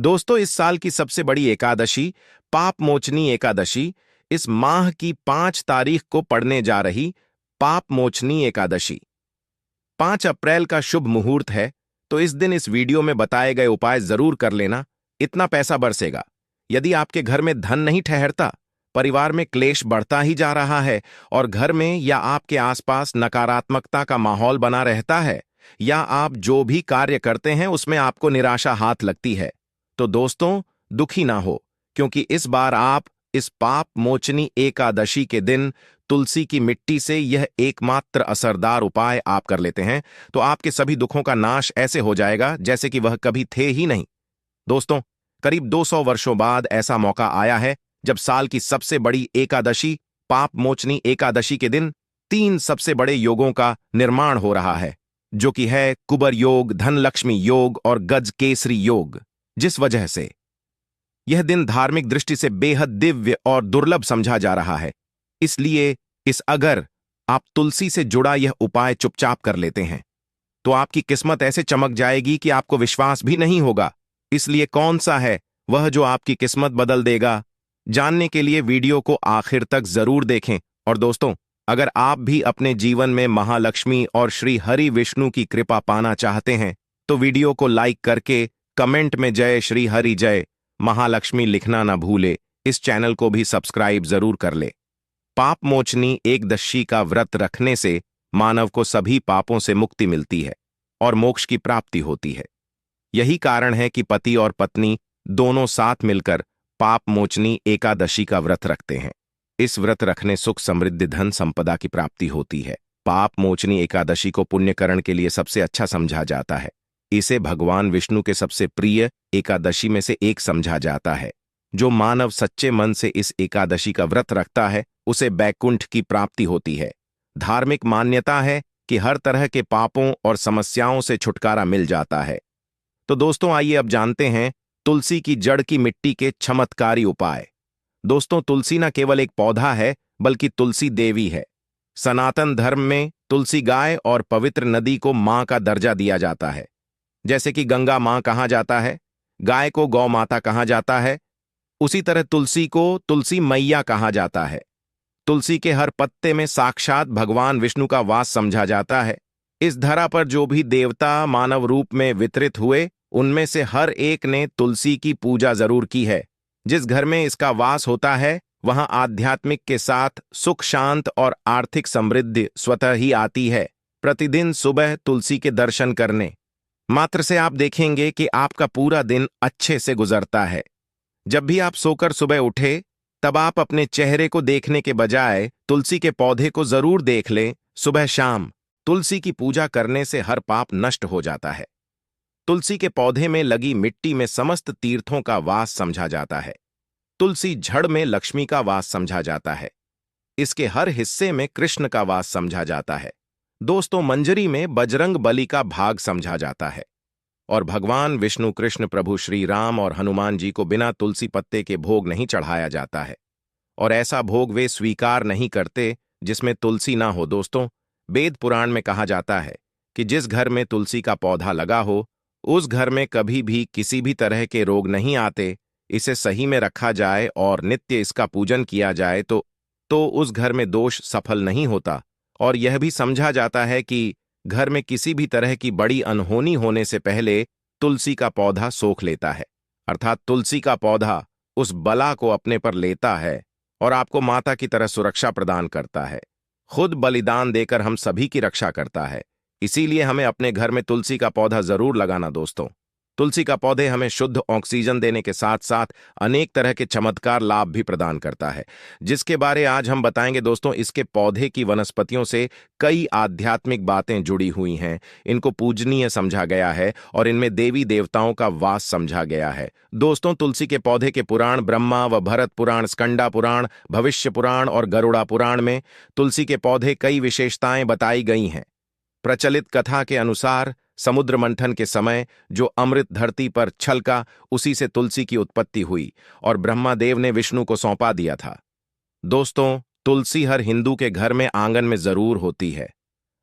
दोस्तों, इस साल की सबसे बड़ी एकादशी पाप मोचनी एकादशी इस माह की 5 तारीख को पड़ने जा रही पाप मोचनी एकादशी 5 अप्रैल का शुभ मुहूर्त है। तो इस दिन इस वीडियो में बताए गए उपाय जरूर कर लेना। इतना पैसा बरसेगा। यदि आपके घर में धन नहीं ठहरता, परिवार में क्लेश बढ़ता ही जा रहा है और घर में या आपके आसपास नकारात्मकता का माहौल बना रहता है, या आप जो भी कार्य करते हैं उसमें आपको निराशा हाथ लगती है, तो दोस्तों दुखी ना हो, क्योंकि इस बार आप इस पाप मोचनी एकादशी के दिन तुलसी की मिट्टी से यह एकमात्र असरदार उपाय आप कर लेते हैं तो आपके सभी दुखों का नाश ऐसे हो जाएगा जैसे कि वह कभी थे ही नहीं। दोस्तों, करीब 200 वर्षों बाद ऐसा मौका आया है जब साल की सबसे बड़ी एकादशी पाप मोचनी एकादशी के दिन 3 सबसे बड़े योगों का निर्माण हो रहा है, जो कि है कुबर योग, धनलक्ष्मी योग और गज केसरी योग। जिस वजह से यह दिन धार्मिक दृष्टि से बेहद दिव्य और दुर्लभ समझा जा रहा है, इसलिए अगर आप तुलसी से जुड़ा यह उपाय चुपचाप कर लेते हैं तो आपकी किस्मत ऐसे चमक जाएगी कि आपको विश्वास भी नहीं होगा। इसलिए कौन सा है वह जो आपकी किस्मत बदल देगा, जानने के लिए वीडियो को आखिर तक जरूर देखें। और दोस्तों, अगर आप भी अपने जीवन में महालक्ष्मी और श्री हरि विष्णु की कृपा पाना चाहते हैं तो वीडियो को लाइक करके कमेंट में जय श्री हरि जय महालक्ष्मी लिखना ना भूले। इस चैनल को भी सब्सक्राइब जरूर कर ले। पाप मोचनी एकदशी का व्रत रखने से मानव को सभी पापों से मुक्ति मिलती है और मोक्ष की प्राप्ति होती है। यही कारण है कि पति और पत्नी दोनों साथ मिलकर पाप मोचनी एकादशी का व्रत रखते हैं। इस व्रत रखने सुख, समृद्धि, धन संपदा की प्राप्ति होती है। पाप मोचनी एकादशी को पुण्यकरण के लिए सबसे अच्छा समझा जाता है। इसे भगवान विष्णु के सबसे प्रिय एकादशी में से एक समझा जाता है। जो मानव सच्चे मन से इस एकादशी का व्रत रखता है उसे बैकुंठ की प्राप्ति होती है। धार्मिक मान्यता है कि हर तरह के पापों और समस्याओं से छुटकारा मिल जाता है। तो दोस्तों, आइए अब जानते हैं तुलसी की जड़ की मिट्टी के चमत्कारी उपाय। दोस्तों, तुलसी न केवल एक पौधा है बल्कि तुलसी देवी है। सनातन धर्म में तुलसी गाय और पवित्र नदी को मां का दर्जा दिया जाता है। जैसे कि गंगा मां कहा जाता है, गाय को गौ माता कहा जाता है, उसी तरह तुलसी को तुलसी मैया कहा जाता है। तुलसी के हर पत्ते में साक्षात भगवान विष्णु का वास समझा जाता है। इस धरा पर जो भी देवता मानव रूप में वितरित हुए, उनमें से हर एक ने तुलसी की पूजा जरूर की है। जिस घर में इसका वास होता है वहां आध्यात्मिक के साथ सुख, शांत और आर्थिक समृद्धि स्वतः ही आती है। प्रतिदिन सुबह तुलसी के दर्शन करने मात्र से आप देखेंगे कि आपका पूरा दिन अच्छे से गुजरता है। जब भी आप सोकर सुबह उठे तब आप अपने चेहरे को देखने के बजाय तुलसी के पौधे को जरूर देख लें। सुबह शाम तुलसी की पूजा करने से हर पाप नष्ट हो जाता है। तुलसी के पौधे में लगी मिट्टी में समस्त तीर्थों का वास समझा जाता है। तुलसी जड़ में लक्ष्मी का वास समझा जाता है। इसके हर हिस्से में कृष्ण का वास समझा जाता है। दोस्तों, मंजरी में बजरंग बली का भाग समझा जाता है। और भगवान विष्णु, कृष्ण, प्रभु श्री राम और हनुमान जी को बिना तुलसी पत्ते के भोग नहीं चढ़ाया जाता है। और ऐसा भोग वे स्वीकार नहीं करते जिसमें तुलसी ना हो। दोस्तों, वेद पुराण में कहा जाता है कि जिस घर में तुलसी का पौधा लगा हो उस घर में कभी भी किसी भी तरह के रोग नहीं आते। इसे सही में रखा जाए और नित्य इसका पूजन किया जाए तो उस घर में दोष सफल नहीं होता। और यह भी समझा जाता है कि घर में किसी भी तरह की बड़ी अनहोनी होने से पहले तुलसी का पौधा सोख लेता है, अर्थात तुलसी का पौधा उस बला को अपने पर लेता है और आपको माता की तरह सुरक्षा प्रदान करता है। खुद बलिदान देकर हम सभी की रक्षा करता है। इसीलिए हमें अपने घर में तुलसी का पौधा जरूर लगाना। दोस्तों, तुलसी का पौधे हमें शुद्ध ऑक्सीजन देने के साथ साथ अनेक तरह के चमत्कार लाभ भी प्रदान करता है, जिसके बारे आज हम बताएंगे। दोस्तों, इसके पौधे की वनस्पतियों से कई आध्यात्मिक बातें जुड़ी हुई हैं। इनको पूजनीय समझा गया है और इनमें देवी देवताओं का वास समझा गया है। दोस्तों, तुलसी के पौधे के पुराण ब्रह्मा व भरत पुराण, स्कंदा पुराण, भविष्य पुराण और गरुड़ा पुराण में तुलसी के पौधे कई विशेषताएं बताई गई हैं। प्रचलित कथा के अनुसार समुद्र मंथन के समय जो अमृत धरती पर छलका, उसी से तुलसी की उत्पत्ति हुई और ब्रह्मादेव ने विष्णु को सौंपा दिया था। दोस्तों, तुलसी हर हिंदू के घर में आंगन में जरूर होती है।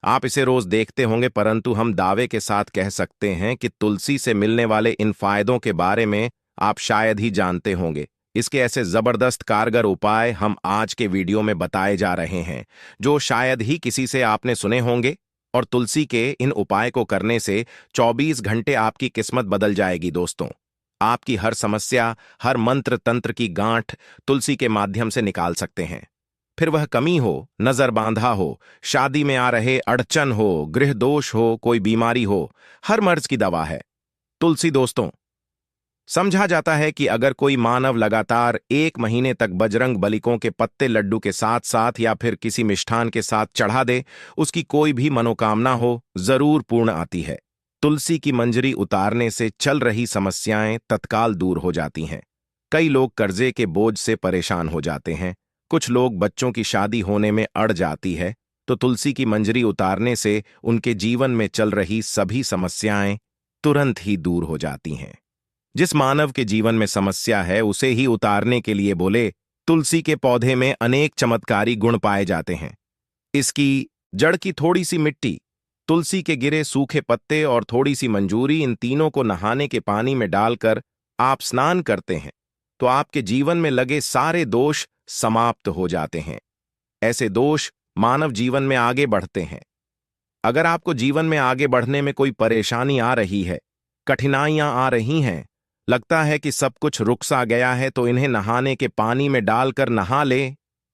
आप इसे रोज देखते होंगे, परंतु हम दावे के साथ कह सकते हैं कि तुलसी से मिलने वाले इन फायदों के बारे में आप शायद ही जानते होंगे। इसके ऐसे जबरदस्त कारगर उपाय हम आज के वीडियो में बताए जा रहे हैं, जो शायद ही किसी से आपने सुने होंगे। और तुलसी के इन उपाय को करने से 24 घंटे आपकी किस्मत बदल जाएगी दोस्तों। आपकी हर समस्या, हर मंत्र तंत्र की गांठ तुलसी के माध्यम से निकाल सकते हैं। फिर वह कमी हो, नजर बांधा हो, शादी में आ रहे अड़चन हो, गृह दोष हो, कोई बीमारी हो, हर मर्ज की दवा है तुलसी दोस्तों। समझा जाता है कि अगर कोई मानव लगातार 1 महीने तक बजरंग बलिकों के पत्ते लड्डू के साथ साथ या फिर किसी मिष्ठान के साथ चढ़ा दे, उसकी कोई भी मनोकामना हो जरूर पूर्ण आती है। तुलसी की मंजरी उतारने से चल रही समस्याएं तत्काल दूर हो जाती हैं। कई लोग कर्जे के बोझ से परेशान हो जाते हैं, कुछ लोग बच्चों की शादी होने में अड़ जाती है, तो तुलसी की मंजरी उतारने से उनके जीवन में चल रही सभी समस्याएं तुरंत ही दूर हो जाती हैं। जिस मानव के जीवन में समस्या है उसे ही उतारने के लिए बोले, तुलसी के पौधे में अनेक चमत्कारी गुण पाए जाते हैं। इसकी जड़ की थोड़ी सी मिट्टी, तुलसी के गिरे सूखे पत्ते और थोड़ी सी मंजूरी, इन तीनों को नहाने के पानी में डालकर आप स्नान करते हैं तो आपके जीवन में लगे सारे दोष समाप्त हो जाते हैं। ऐसे दोष मानव जीवन में आगे बढ़ते हैं। अगर आपको जीवन में आगे बढ़ने में कोई परेशानी आ रही है, कठिनाइयां आ रही हैं, लगता है कि सब कुछ रुक सा गया है, तो इन्हें नहाने के पानी में डालकर नहा ले।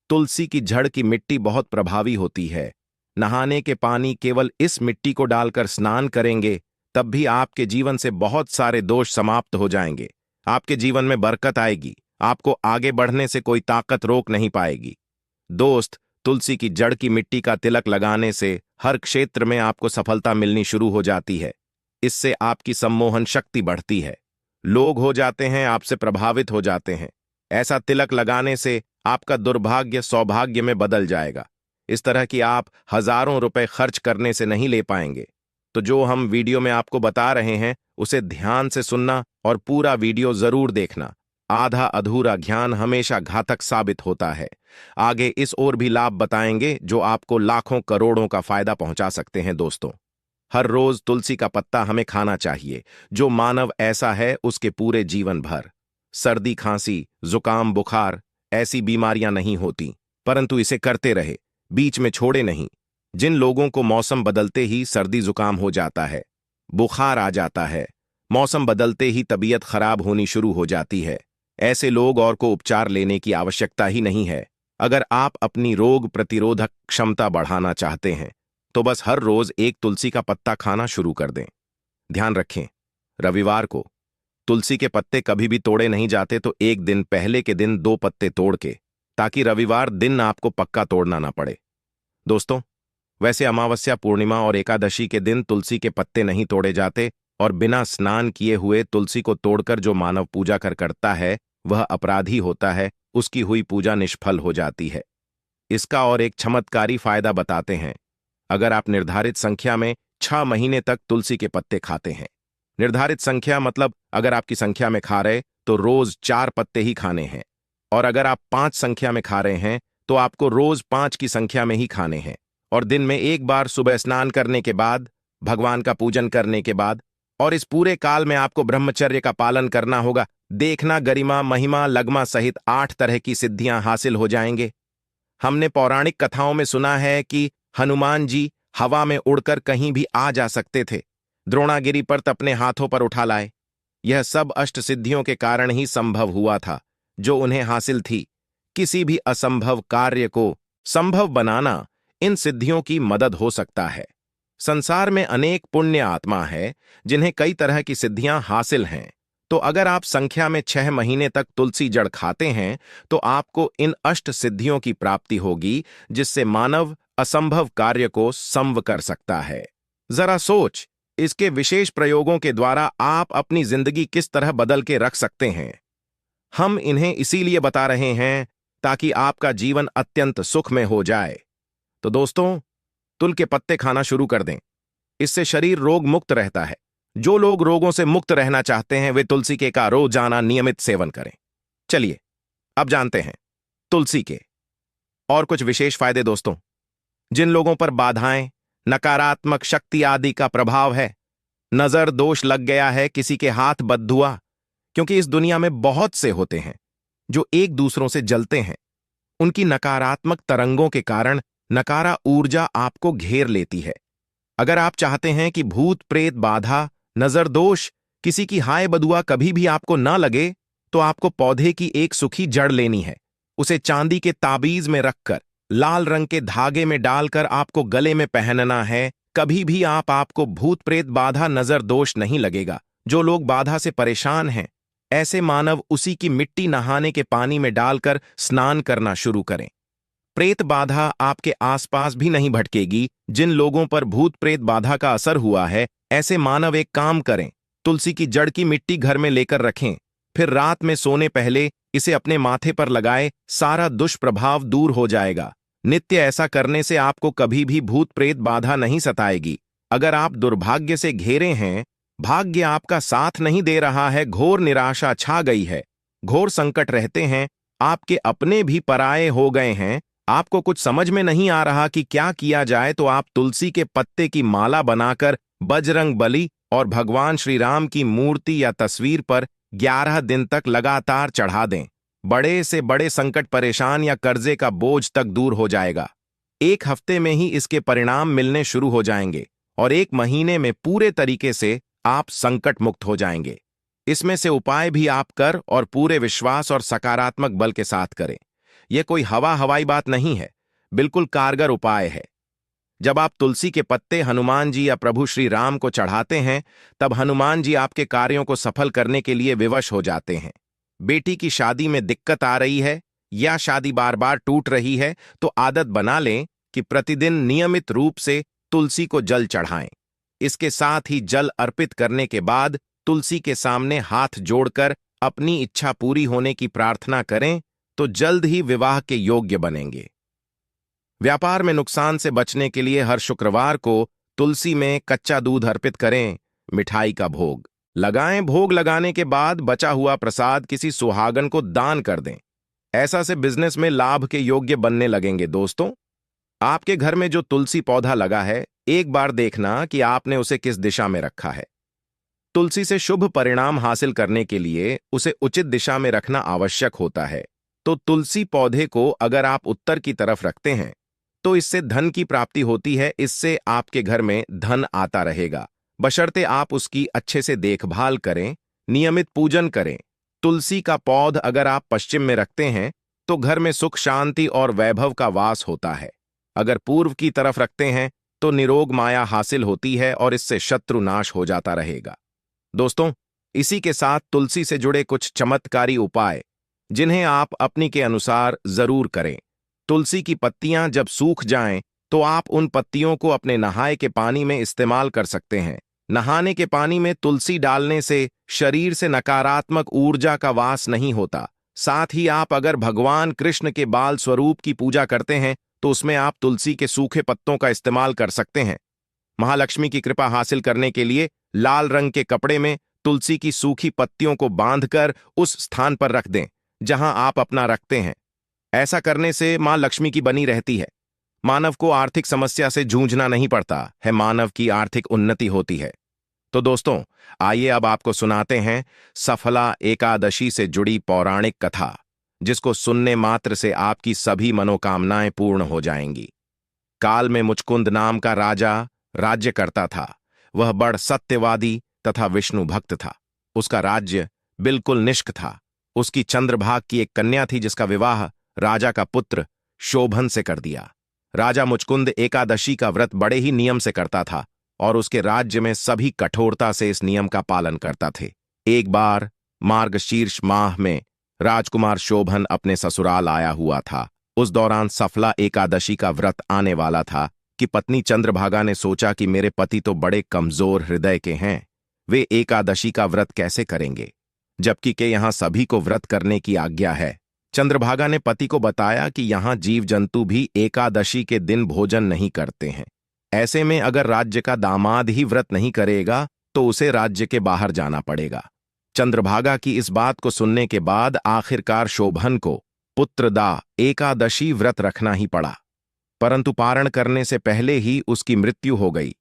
तुलसी की जड़ की मिट्टी बहुत प्रभावी होती है। नहाने के पानी केवल इस मिट्टी को डालकर स्नान करेंगे तब भी आपके जीवन से बहुत सारे दोष समाप्त हो जाएंगे। आपके जीवन में बरकत आएगी, आपको आगे बढ़ने से कोई ताकत रोक नहीं पाएगी। दोस्त, तुलसी की जड़ की मिट्टी का तिलक लगाने से हर क्षेत्र में आपको सफलता मिलनी शुरू हो जाती है। इससे आपकी सम्मोहन शक्ति बढ़ती है, लोग हो जाते हैं आपसे प्रभावित हो जाते हैं। ऐसा तिलक लगाने से आपका दुर्भाग्य सौभाग्य में बदल जाएगा। इस तरह की आप हजारों रुपए खर्च करने से नहीं ले पाएंगे। तो जो हम वीडियो में आपको बता रहे हैं उसे ध्यान से सुनना और पूरा वीडियो जरूर देखना। आधा अधूरा ज्ञान हमेशा घातक साबित होता है। आगे इस ओर भी लाभ बताएंगे जो आपको लाखों करोड़ों का फायदा पहुंचा सकते हैं दोस्तों। हर रोज तुलसी का पत्ता हमें खाना चाहिए। जो मानव ऐसा है उसके पूरे जीवन भर सर्दी, खांसी, जुकाम, बुखार ऐसी बीमारियां नहीं होती, परंतु इसे करते रहे, बीच में छोड़े नहीं। जिन लोगों को मौसम बदलते ही सर्दी जुकाम हो जाता है, बुखार आ जाता है, मौसम बदलते ही तबीयत खराब होनी शुरू हो जाती है, ऐसे लोग और को उपचार लेने की आवश्यकता ही नहीं है। अगर आप अपनी रोग प्रतिरोधक क्षमता बढ़ाना चाहते हैं तो बस हर रोज एक तुलसी का पत्ता खाना शुरू कर दें। ध्यान रखें, रविवार को तुलसी के पत्ते कभी भी तोड़े नहीं जाते, तो एक दिन पहले के दिन 2 पत्ते तोड़ के, ताकि रविवार दिन आपको पक्का तोड़ना ना पड़े। दोस्तों, वैसे अमावस्या, पूर्णिमा और एकादशी के दिन तुलसी के पत्ते नहीं तोड़े जाते, और बिना स्नान किए हुए तुलसी को तोड़कर जो मानव पूजा करता है वह अपराधी होता है, उसकी हुई पूजा निष्फल हो जाती है। इसका और एक चमत्कारी फायदा बताते हैं। अगर आप निर्धारित संख्या में 6 महीने तक तुलसी के पत्ते खाते हैं, निर्धारित संख्या मतलब अगर आपकी संख्या में खा रहे तो रोज 4 पत्ते ही खाने हैं, और अगर आप 5 संख्या में खा रहे हैं तो आपको रोज 5 की संख्या में ही खाने हैं, और दिन में एक बार सुबह स्नान करने के बाद, भगवान का पूजन करने के बाद, और इस पूरे काल में आपको ब्रह्मचर्य का पालन करना होगा। देखना, गरिमा, महिमा, लगमा सहित 8 तरह की सिद्धियां हासिल हो जाएंगे। हमने पौराणिक कथाओं में सुना है कि हनुमान जी हवा में उड़कर कहीं भी आ जा सकते थे, द्रोणागिरी पर्वत अपने हाथों पर उठा लाए। यह सब अष्ट सिद्धियों के कारण ही संभव हुआ था जो उन्हें हासिल थी। किसी भी असंभव कार्य को संभव बनाना इन सिद्धियों की मदद हो सकता है। संसार में अनेक पुण्य आत्मा है जिन्हें कई तरह की सिद्धियां हासिल हैं। तो अगर आप संख्या में 6 महीने तक तुलसी जड़ खाते हैं तो आपको इन अष्ट सिद्धियों की प्राप्ति होगी, जिससे मानव असंभव कार्य को संभव कर सकता है। जरा सोच, इसके विशेष प्रयोगों के द्वारा आप अपनी जिंदगी किस तरह बदल के रख सकते हैं। हम इन्हें इसीलिए बता रहे हैं ताकि आपका जीवन अत्यंत सुखमय हो जाए। तो दोस्तों, तुल के पत्ते खाना शुरू कर दें। इससे शरीर रोग मुक्त रहता है। जो लोग रोगों से मुक्त रहना चाहते हैं वे तुलसी के का रोजाना नियमित सेवन करें। चलिए अब जानते हैं तुलसी के और कुछ विशेष फायदे। दोस्तों, जिन लोगों पर बाधाएं, नकारात्मक शक्ति आदि का प्रभाव है, नजर दोष लग गया है, किसी के हाथ बद हुआ, क्योंकि इस दुनिया में बहुत से होते हैं जो एक दूसरों से जलते हैं। उनकी नकारात्मक तरंगों के कारण नकारा ऊर्जा आपको घेर लेती है। अगर आप चाहते हैं कि भूत प्रेत बाधा, नजर दोष, किसी की हाय बदुआ कभी भी आपको न लगे, तो आपको पौधे की एक सूखी जड़ लेनी है। उसे चांदी के ताबीज में रखकर लाल रंग के धागे में डालकर आपको गले में पहनना है। कभी भी आपको भूत प्रेत बाधा, नजर दोष नहीं लगेगा। जो लोग बाधा से परेशान हैं, ऐसे मानव उसी की मिट्टी नहाने के पानी में डालकर स्नान करना शुरू करें। प्रेत बाधा आपके आसपास भी नहीं भटकेगी। जिन लोगों पर भूत प्रेत बाधा का असर हुआ है, ऐसे मानव एक काम करें, तुलसी की जड़ की मिट्टी घर में लेकर रखें, फिर रात में सोने पहले इसे अपने माथे पर लगाए, सारा दुष्प्रभाव दूर हो जाएगा। नित्य ऐसा करने से आपको कभी भी भूत प्रेत बाधा नहीं सताएगी। अगर आप दुर्भाग्य से घेरे हैं, भाग्य आपका साथ नहीं दे रहा है, घोर निराशा छा गई है, घोर संकट रहते हैं, आपके अपने भी पराये हो गए हैं, आपको कुछ समझ में नहीं आ रहा कि क्या किया जाए, तो आप तुलसी के पत्ते की माला बनाकर बजरंग बली और भगवान श्री राम की मूर्ति या तस्वीर पर 11 दिन तक लगातार चढ़ा दें। बड़े से बड़े संकट, परेशान या कर्जे का बोझ तक दूर हो जाएगा। 1 हफ्ते में ही इसके परिणाम मिलने शुरू हो जाएंगे और 1 महीने में पूरे तरीके से आप संकट मुक्त हो जाएंगे। इसमें से उपाय भी आप कर और पूरे विश्वास और सकारात्मक बल के साथ करें। यह कोई हवाई बात नहीं है, बिल्कुल कारगर उपाय है। जब आप तुलसी के पत्ते हनुमान जी या प्रभु श्री राम को चढ़ाते हैं, तब हनुमान जी आपके कार्यों को सफल करने के लिए विवश हो जाते हैं। बेटी की शादी में दिक्कत आ रही है या शादी बार बार टूट रही है, तो आदत बना लें कि प्रतिदिन नियमित रूप से तुलसी को जल चढ़ाएं। इसके साथ ही जल अर्पित करने के बाद तुलसी के सामने हाथ जोड़कर अपनी इच्छा पूरी होने की प्रार्थना करें, तो जल्द ही विवाह के योग्य बनेंगे। व्यापार में नुकसान से बचने के लिए हर शुक्रवार को तुलसी में कच्चा दूध अर्पित करें, मिठाई का भोग लगाएं। भोग लगाने के बाद बचा हुआ प्रसाद किसी सुहागन को दान कर दें। ऐसा से बिजनेस में लाभ के योग्य बनने लगेंगे। दोस्तों, आपके घर में जो तुलसी पौधा लगा है, एक बार देखना कि आपने उसे किस दिशा में रखा है। तुलसी से शुभ परिणाम हासिल करने के लिए उसे उचित दिशा में रखना आवश्यक होता है। तो तुलसी पौधे को अगर आप उत्तर की तरफ रखते हैं, तो इससे धन की प्राप्ति होती है। इससे आपके घर में धन आता रहेगा, बशर्ते आप उसकी अच्छे से देखभाल करें, नियमित पूजन करें। तुलसी का पौध अगर आप पश्चिम में रखते हैं, तो घर में सुख, शांति और वैभव का वास होता है। अगर पूर्व की तरफ रखते हैं, तो निरोग माया हासिल होती है और इससे शत्रु नाश हो जाता रहेगा। दोस्तों, इसी के साथ तुलसी से जुड़े कुछ चमत्कारी उपाय, जिन्हें आप अपनी के अनुसार जरूर करें। तुलसी की पत्तियां जब सूख जाएं, तो आप उन पत्तियों को अपने नहाए के पानी में इस्तेमाल कर सकते हैं। नहाने के पानी में तुलसी डालने से शरीर से नकारात्मक ऊर्जा का वास नहीं होता। साथ ही आप अगर भगवान कृष्ण के बाल स्वरूप की पूजा करते हैं, तो उसमें आप तुलसी के सूखे पत्तों का इस्तेमाल कर सकते हैं। महालक्ष्मी की कृपा हासिल करने के लिए लाल रंग के कपड़े में तुलसी की सूखी पत्तियों को बांधकर उस स्थान पर रख दें जहां आप अपना रखते हैं। ऐसा करने से मां लक्ष्मी की बनी रहती है। मानव को आर्थिक समस्या से जूझना नहीं पड़ता है, मानव की आर्थिक उन्नति होती है। तो दोस्तों, आइए अब आपको सुनाते हैं सफला एकादशी से जुड़ी पौराणिक कथा, जिसको सुनने मात्र से आपकी सभी मनोकामनाएं पूर्ण हो जाएंगी। काल में मुचकुंद नाम का राजा राज्य करता था। वह बड़ सत्यवादी तथा विष्णु भक्त था। उसका राज्य बिल्कुल निष्क था। उसकी चंद्रभाग की एक कन्या थी, जिसका विवाह राजा का पुत्र शोभन से कर दिया। राजा मुचकुंद एकादशी का व्रत बड़े ही नियम से करता था और उसके राज्य में सभी कठोरता से इस नियम का पालन करता थे। एक बार मार्गशीर्ष माह में राजकुमार शोभन अपने ससुराल आया हुआ था। उस दौरान सफला एकादशी का व्रत आने वाला था कि पत्नी चंद्रभागा ने सोचा कि मेरे पति तो बड़े कमजोर हृदय के हैं, वे एकादशी का व्रत कैसे करेंगे, जबकि के यहाँ सभी को व्रत करने की आज्ञा है। चंद्रभागा ने पति को बताया कि यहाँ जीव जंतु भी एकादशी के दिन भोजन नहीं करते हैं। ऐसे में अगर राज्य का दामाद ही व्रत नहीं करेगा, तो उसे राज्य के बाहर जाना पड़ेगा। चंद्रभागा की इस बात को सुनने के बाद आखिरकार शोभन को पुत्रदा एकादशी व्रत रखना ही पड़ा, परंतु पारण करने से पहले ही उसकी मृत्यु हो गई।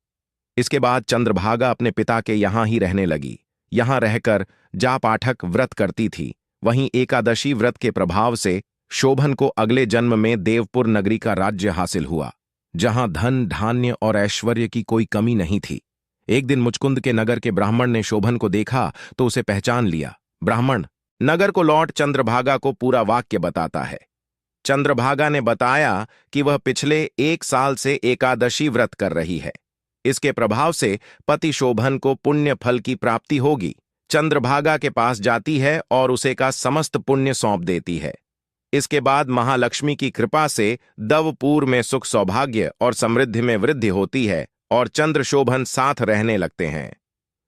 इसके बाद चंद्रभागा अपने पिता के यहां ही रहने लगी। यहां रहकर जा पाठक व्रत करती थी। वहीं एकादशी व्रत के प्रभाव से शोभन को अगले जन्म में देवपुर नगरी का राज्य हासिल हुआ, जहां धन धान्य और ऐश्वर्य की कोई कमी नहीं थी। एक दिन मुचकुंद के नगर के ब्राह्मण ने शोभन को देखा तो उसे पहचान लिया। ब्राह्मण नगर को लौट चंद्रभागा को पूरा वाक्य बताता है। चंद्रभागा ने बताया कि वह पिछले 1 साल से एकादशी व्रत कर रही है। इसके प्रभाव से पति शोभन को पुण्य फल की प्राप्ति होगी। चंद्रभागा के पास जाती है और उसे का समस्त पुण्य सौंप देती है। इसके बाद महालक्ष्मी की कृपा से दवपुर में सुख सौभाग्य और समृद्धि में वृद्धि होती है और चंद्र शोभन साथ रहने लगते हैं।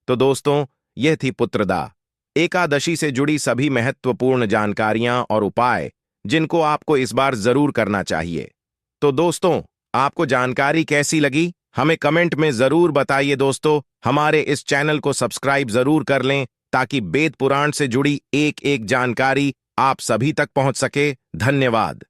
तो दोस्तों, यह थी पुत्रदा एकादशी से जुड़ी सभी महत्वपूर्ण जानकारियां और उपाय, जिनको आपको इस बार जरूर करना चाहिए। तो दोस्तों, आपको जानकारी कैसी लगी हमें कमेंट में जरूर बताइए। दोस्तों, हमारे इस चैनल को सब्सक्राइब जरूर कर लें ताकि वेद पुराण से जुड़ी एक एक जानकारी आप सभी तक पहुंच सके। धन्यवाद।